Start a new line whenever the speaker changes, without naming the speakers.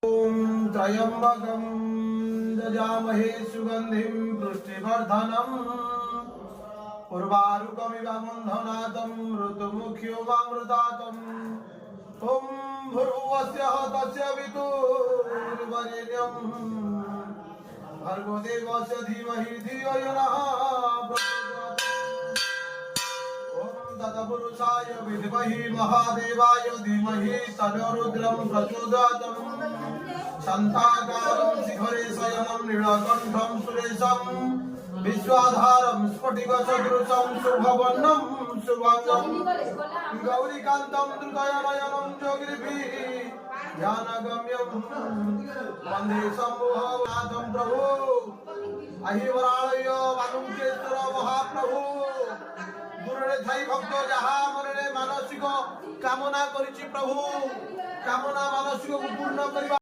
ॐ त्र्यम्बकं यजामहे सुगन्धिं पुष्टिवर्धनम् उर्वारुकमिव बन्धनातं ऋतुमुख्योऽमृतातं ॐ भूर्भुवस्सुः तस्य वितुर्वरेण्यं भर्गो देवस्य धीमहि धियो यो नः प्रचोदयात्। ॐ तत्पुरुषाय विद्महे महादेवाय धीमहि तन्नो रुद्रं प्रचोदयात्। शान्ताकारं शिखरे शयनं नीलकण्ठं सुरेशं विश्वाधारं स्फटिकसदृशं शुभवर्णं शुभांगं गौरीकान्तं द्रुतनयनं योगिभिः ध्यानगम्यं वन्दे शम्भुनाथं प्रभु अहिवरालय बालुकेश्वर महाप्रभु गुरुरे थाई भक्त जहा मनरे मानसिक कामना करिछि प्रभु कामना मानसिक पूर्ण करिबा